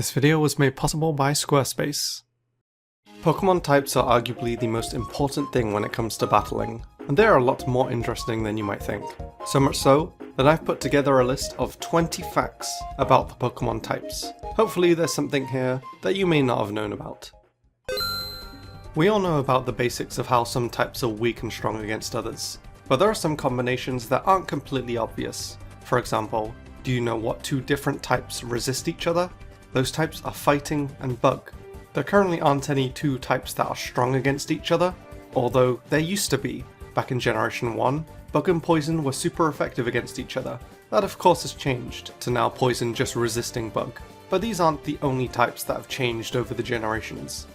This video was made possible by Squarespace. Pokémon types are arguably the most important thing when it comes to battling, and they are a lot more interesting than you might think. So much so, that I've put together a list of 20 facts about the Pokémon types. Hopefully there's something here that you may not have known about. We all know about the basics of how some types are weak and strong against others, but there are some combinations that aren't completely obvious. For example, do you know what two different types resist each other? Those types are Fighting and Bug. There currently aren't any two types that are strong against each other, although there used to be. Back in Generation 1, Bug and Poison were super effective against each other. That of course has changed, to now Poison just resisting Bug. But these aren't the only types that have changed over the generations.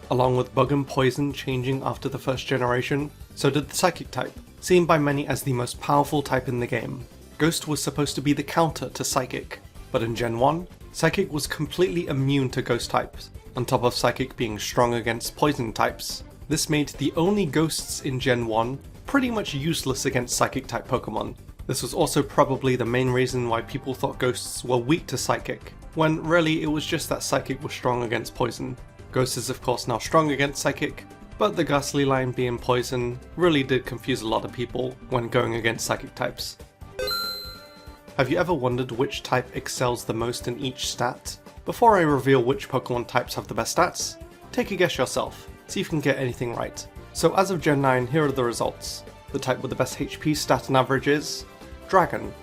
Along with Bug and Poison changing after the first generation, so did the Psychic type, seen by many as the most powerful type in the game. Ghost was supposed to be the counter to Psychic, but in Gen 1, Psychic was completely immune to Ghost types, on top of Psychic being strong against Poison types. This made the only Ghosts in Gen 1 pretty much useless against Psychic type Pokemon. This was also probably the main reason why people thought Ghosts were weak to Psychic, when really it was just that Psychic was strong against Poison. Ghost is of course now strong against Psychic, but the Ghastly line being Poison really did confuse a lot of people when going against Psychic types. Have you ever wondered which type excels the most in each stat? Before I reveal which Pokemon types have the best stats, take a guess yourself, see if you can get anything right. So as of Gen 9, here are the results. The type with the best HP stat and average is Dragon.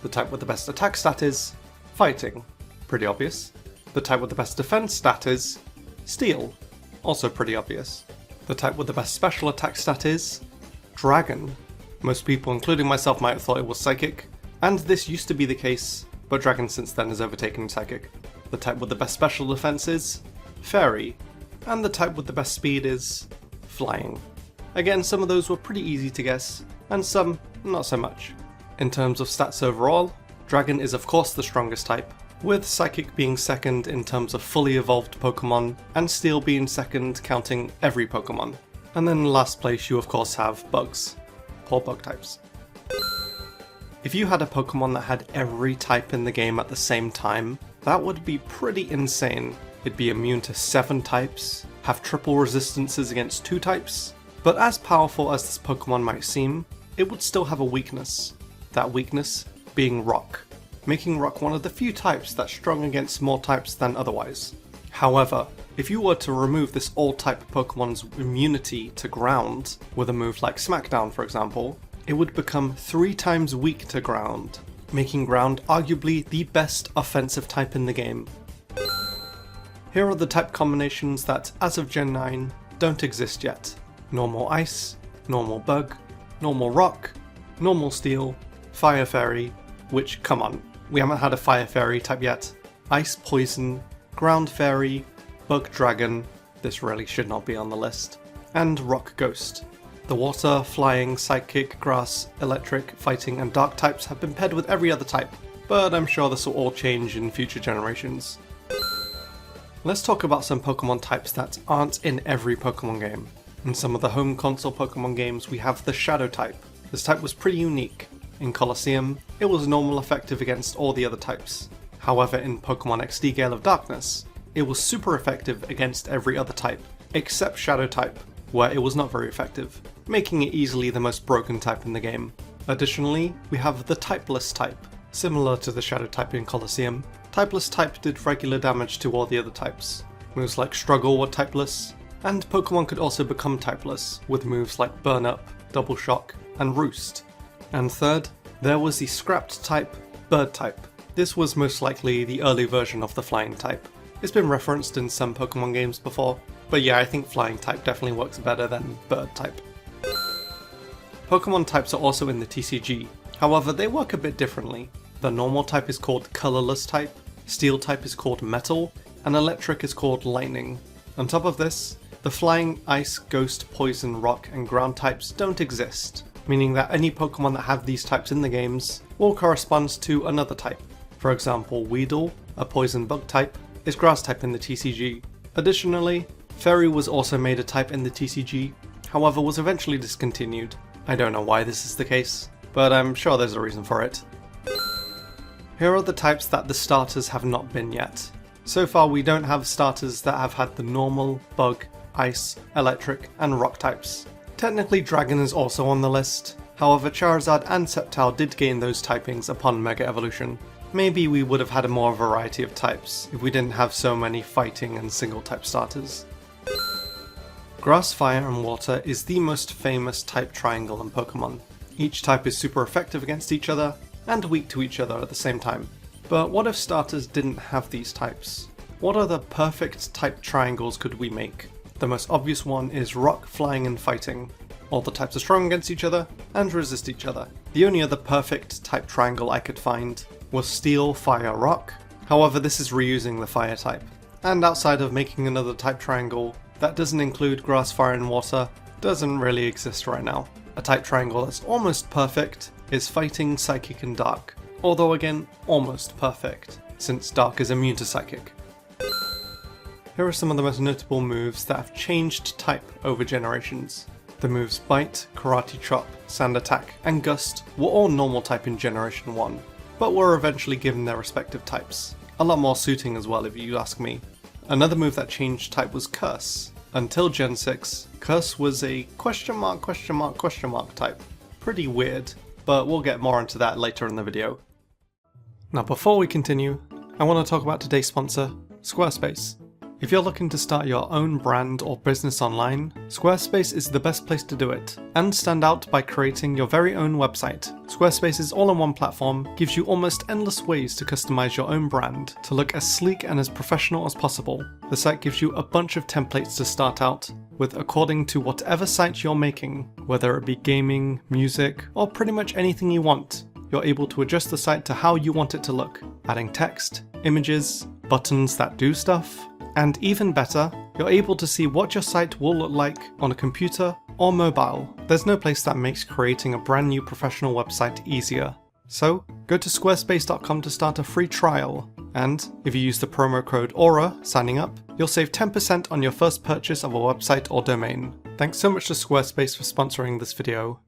The type with the best attack stat is Fighting. Pretty obvious. The type with the best defense stat is Steel. Also pretty obvious. The type with the best special attack stat is Dragon. Most people, including myself, might have thought it was Psychic. And this used to be the case, but Dragon since then has overtaken Psychic. The type with the best special defense is Fairy, and the type with the best speed is Flying. Again, some of those were pretty easy to guess, and some not so much. In terms of stats overall, Dragon is of course the strongest type, with Psychic being second in terms of fully evolved Pokemon, and Steel being second counting every Pokemon. And then in last place you of course have Bugs. Poor Bug types. If you had a Pokemon that had every type in the game at the same time, that would be pretty insane. It'd be immune to 7 types, have triple resistances against 2 types, but as powerful as this Pokemon might seem, it would still have a weakness. That weakness being Rock, making Rock one of the few types that's strong against more types than otherwise. However, if you were to remove this all-type Pokemon's immunity to Ground, with a move like Smackdown for example, it would become 3 times weak to Ground, making Ground arguably the best offensive type in the game. Here are the type combinations that, as of Gen 9, don't exist yet. Normal Ice, Normal Bug, Normal Rock, Normal Steel, Fire Fairy, which, come on, we haven't had a Fire Fairy type yet, Ice Poison, Ground Fairy, Bug Dragon, this really should not be on the list, and Rock Ghost. The Water, Flying, Psychic, Grass, Electric, Fighting and Dark types have been paired with every other type, but I'm sure this will all change in future generations. Let's talk about some Pokemon types that aren't in every Pokemon game. In some of the home console Pokemon games we have the Shadow type. This type was pretty unique. In Colosseum, it was normal effective against all the other types. However, in Pokemon XD Gale of Darkness, it was super effective against every other type, except Shadow type, where it was not very effective, making it easily the most broken type in the game. Additionally, we have the Typeless type. Similar to the Shadow type in Colosseum, Typeless type did regular damage to all the other types. Moves like Struggle were typeless, and Pokemon could also become typeless, with moves like Burn Up, Double Shock, and Roost. And third, there was the Scrapped type, Bird type. This was most likely the early version of the Flying type. It's been referenced in some Pokemon games before, but yeah, I think Flying type definitely works better than Bird type. Pokemon types are also in the TCG, however they work a bit differently. The Normal type is called Colorless type, Steel type is called Metal, and Electric is called Lightning. On top of this, the Flying, Ice, Ghost, Poison, Rock, and Ground types don't exist, meaning that any Pokemon that have these types in the games will correspond to another type. For example, Weedle, a Poison Bug type, is Grass type in the TCG. Additionally, Fairy was also made a type in the TCG, however was eventually discontinued. I don't know why this is the case, but I'm sure there's a reason for it. Here are the types that the starters have not been yet. So far we don't have starters that have had the normal, bug, ice, electric, and rock types. Technically Dragon is also on the list, however Charizard and Sceptile did gain those typings upon Mega Evolution. Maybe we would have had a more variety of types if we didn't have so many fighting and single type starters. Grass, Fire, and Water is the most famous type triangle in Pokemon. Each type is super effective against each other, and weak to each other at the same time. But what if starters didn't have these types? What other perfect type triangles could we make? The most obvious one is Rock, Flying, and Fighting. All the types are strong against each other, and resist each other. The only other perfect type triangle I could find was Steel, Fire, Rock. However, this is reusing the Fire type. And outside of making another type triangle that doesn't include Grass, Fire, and Water, doesn't really exist right now. A type triangle that's almost perfect is Fighting, Psychic, and Dark. Although again, almost perfect, since Dark is immune to Psychic. Here are some of the most notable moves that have changed type over generations. The moves Bite, Karate Chop, Sand Attack, and Gust were all normal type in Generation 1, but were eventually given their respective types. A lot more suiting as well if you ask me. Another move that changed type was Curse. Until Gen 6, Curse was a question mark type. Pretty weird, but we'll get more into that later in the video. Now before we continue, I want to talk about today's sponsor, Squarespace. If you're looking to start your own brand or business online, Squarespace is the best place to do it, and stand out by creating your very own website. Squarespace's all-in-one platform gives you almost endless ways to customize your own brand to look as sleek and as professional as possible. The site gives you a bunch of templates to start out with according to whatever site you're making, whether it be gaming, music, or pretty much anything you want. You're able to adjust the site to how you want it to look, adding text, images, buttons that do stuff, and even better, you're able to see what your site will look like on a computer or mobile. There's no place that makes creating a brand new professional website easier. So, go to squarespace.com to start a free trial, and if you use the promo code AURA signing up, you'll save 10% on your first purchase of a website or domain. Thanks so much to Squarespace for sponsoring this video.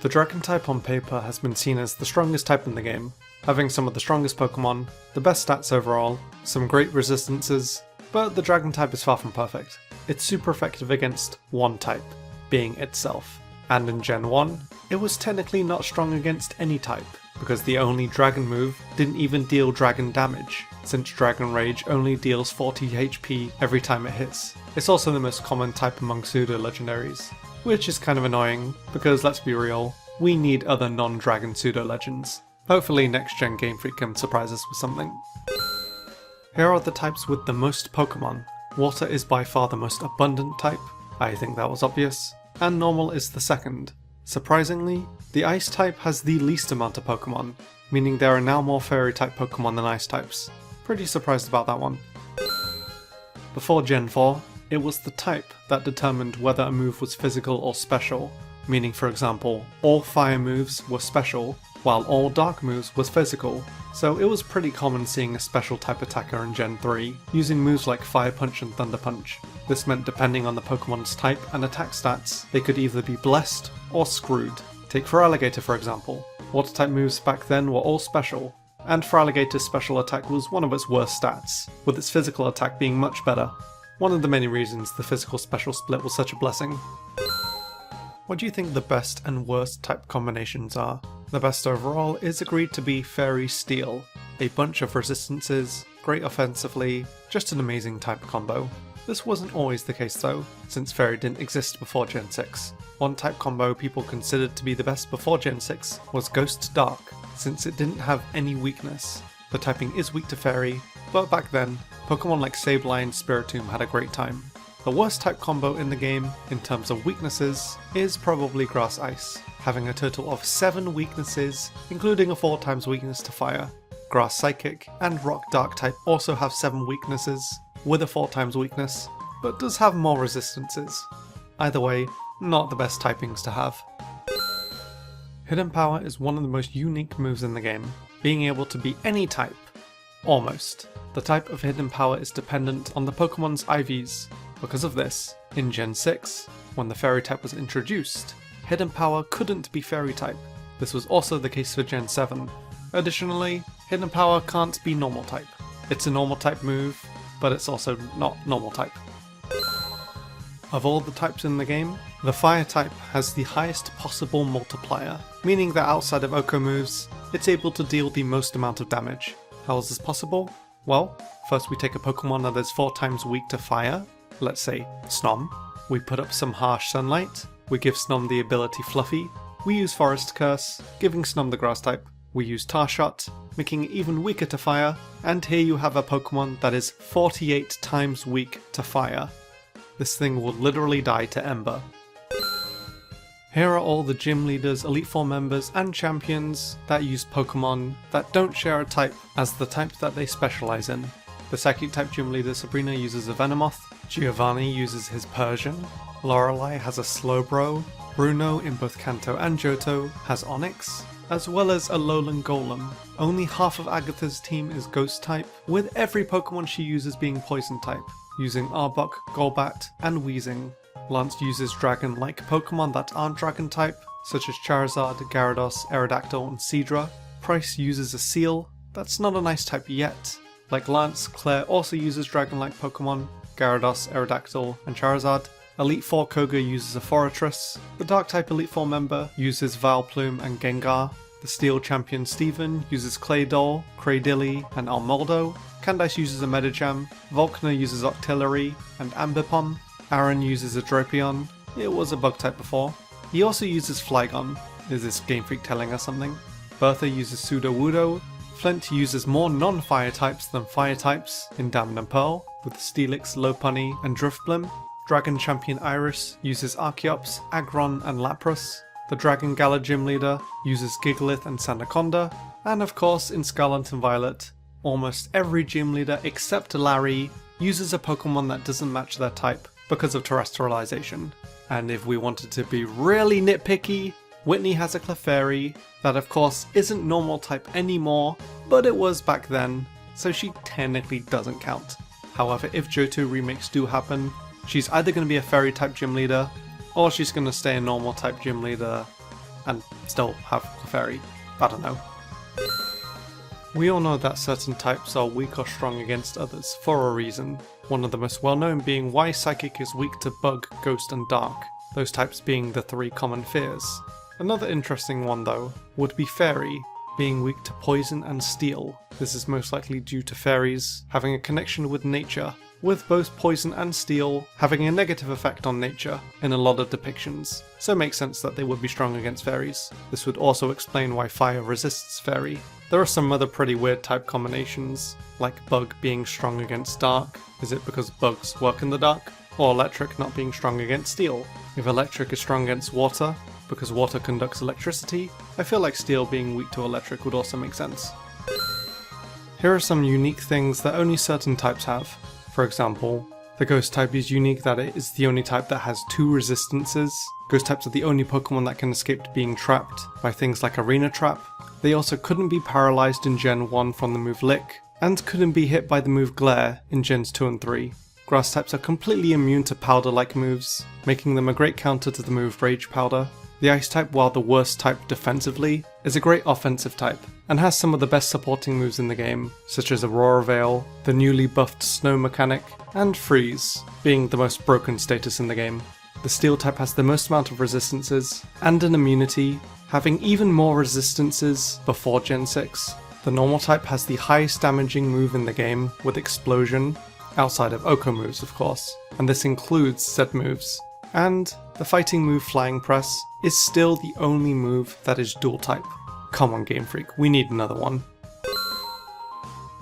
The Dragon type on paper has been seen as the strongest type in the game, having some of the strongest Pokemon, the best stats overall, some great resistances, but the Dragon type is far from perfect. It's super effective against one type, being itself. And in Gen 1, it was technically not strong against any type, because the only Dragon move didn't even deal Dragon damage, since Dragon Rage only deals 40 HP every time it hits. It's also the most common type among pseudo-legendaries, which is kind of annoying, because let's be real, we need other non-Dragon pseudo-legends. Hopefully next gen Game Freak can surprise us with something. Here are the types with the most Pokemon. Water is by far the most abundant type, I think that was obvious, and Normal is the second. Surprisingly, the Ice type has the least amount of Pokemon, meaning there are now more Fairy type Pokemon than Ice types. Pretty surprised about that one. Before Gen 4, it was the type that determined whether a move was physical or special, meaning for example, all fire moves were special, while all dark moves was physical, so it was pretty common seeing a special type attacker in Gen 3, using moves like Fire Punch and Thunder Punch. This meant depending on the Pokemon's type and attack stats, they could either be blessed or screwed. Take Feraligatr for example. Water type moves back then were all special, and Feraligatr's special attack was one of its worst stats, with its physical attack being much better. One of the many reasons the physical special split was such a blessing. What do you think the best and worst type combinations are? The best overall is agreed to be Fairy Steel. A bunch of resistances, great offensively, just an amazing type combo. This wasn't always the case though, since Fairy didn't exist before Gen 6. One type combo people considered to be the best before Gen 6 was Ghost Dark, since it didn't have any weakness. The typing is weak to Fairy, but back then, Pokemon like Sableye and Spiritomb had a great time. The worst type combo in the game, in terms of weaknesses, is probably Grass Ice, having a total of 7 weaknesses, including a 4x weakness to Fire. Grass Psychic and Rock Dark type also have 7 weaknesses, with a 4x weakness, but does have more resistances. Either way, not the best typings to have. Hidden Power is one of the most unique moves in the game, being able to be any type. Almost. The type of Hidden Power is dependent on the Pokemon's IVs. Because of this, in Gen 6, when the Fairy type was introduced, Hidden Power couldn't be Fairy type. This was also the case for Gen 7. Additionally, Hidden Power can't be normal type. It's a normal type move, but it's also not normal type. Of all the types in the game, the Fire type has the highest possible multiplier, meaning that outside of Oko moves, it's able to deal the most amount of damage. How is this possible? Well, first we take a Pokemon that is 4 times weak to fire, let's say Snom. We put up some harsh sunlight, we give Snom the ability Fluffy, we use Forest Curse, giving Snom the grass type, we use Tar Shot, making it even weaker to fire, and here you have a Pokemon that is 48 times weak to fire. This thing will literally die to Ember. Here are all the gym leaders, Elite Four members, and champions that use Pokemon that don't share a type as the type that they specialize in. The Psychic type gym leader Sabrina uses a Venomoth, Giovanni uses his Persian, Lorelei has a Slowbro, Bruno in both Kanto and Johto has Onyx, as well as a Alolan Golem. Only half of Agatha's team is Ghost type, with every Pokemon she uses being Poison type, using Arbok, Golbat, and Weezing. Lance uses dragon-like Pokemon that aren't dragon type, such as Charizard, Gyarados, Aerodactyl, and Seadra. Price uses a Seal, that's not a nice type yet. Like Lance, Claire also uses dragon-like Pokemon, Gyarados, Aerodactyl, and Charizard. Elite Four Koga uses a Forretress. The Dark-type Elite Four member uses Vileplume and Gengar. The Steel champion Steven uses Claydol, Cradily, and Armaldo. Candice uses a Medicham. Volkner uses Octillery and Ambipom. Aaron uses a Drapion. It was a bug type before. He also uses Flygon. Is this Game Freak telling us something? Bertha uses Sudowoodo. Flint uses more non-fire types than fire types in Diamond and Pearl, with Steelix, Lopunny, and Drifblim. Dragon champion Iris uses Archeops, Aggron, and Lapras. The Dragon Gala gym leader uses Gigalith and Sandaconda. And of course, in Scarlet and Violet, almost every gym leader except Larry uses a Pokemon that doesn't match their type because of terrestrialization. And if we wanted to be really nitpicky, Whitney has a Clefairy that of course isn't normal type anymore, but it was back then, so she technically doesn't count. However, if Johto remakes do happen, she's either going to be a fairy type gym leader, or she's going to stay a normal type gym leader and still have Clefairy. I don't know. We all know that certain types are weak or strong against others for a reason, one of the most well known being why Psychic is weak to Bug, Ghost and Dark, those types being the 3 common fears. Another interesting one though would be Fairy, being weak to Poison and Steel. This is most likely due to fairies having a connection with nature, with both Poison and Steel having a negative effect on nature in a lot of depictions, so it makes sense that they would be strong against fairies. This would also explain why Fire resists Fairy. There are some other pretty weird type combinations, like Bug being strong against Dark. Is it because bugs work in the dark? Or Electric not being strong against Steel? If Electric is strong against Water, because water conducts electricity, I feel like Steel being weak to Electric would also make sense. Here are some unique things that only certain types have. For example, the Ghost type is unique that it is the only type that has 2 resistances. Ghost types are the only Pokemon that can escape being trapped by things like Arena Trap. They also couldn't be paralyzed in Gen 1 from the move Lick, and couldn't be hit by the move Glare in Gens 2 and 3. Grass types are completely immune to Powder-like moves, making them a great counter to the move Rage Powder. The Ice type, while the worst type defensively, is a great offensive type, and has some of the best supporting moves in the game, such as Aurora Veil, the newly buffed Snow mechanic, and Freeze, being the most broken status in the game. The Steel type has the most amount of resistances, and an immunity, having even more resistances before Gen 6. The Normal type has the highest damaging move in the game, with Explosion, outside of Oko moves of course, and this includes said moves. And the fighting move Flying Press is still the only move that is dual type. Come on Game Freak, we need another one.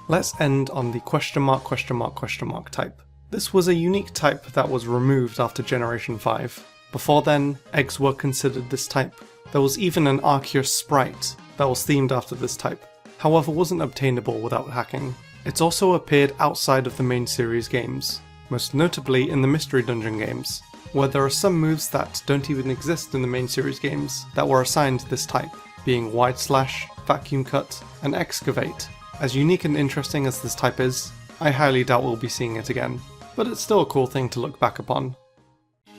Let's end on the question mark type. This was a unique type that was removed after Generation 5. Before then, eggs were considered this type. There was even an Arceus sprite that was themed after this type, however wasn't obtainable without hacking. It's also appeared outside of the main series games, most notably in the Mystery Dungeon games, where there are some moves that don't even exist in the main series games that were assigned this type, being Wide Slash, Vacuum Cut, and Excavate. As unique and interesting as this type is, I highly doubt we'll be seeing it again, but it's still a cool thing to look back upon.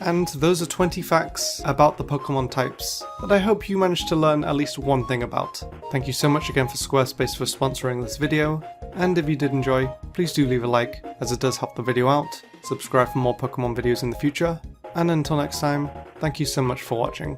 And those are 20 facts about the Pokémon types that I hope you managed to learn at least one thing about. Thank you so much again for Squarespace for sponsoring this video, and if you did enjoy, please do leave a like, as it does help the video out, subscribe for more Pokémon videos in the future, and until next time, thank you so much for watching.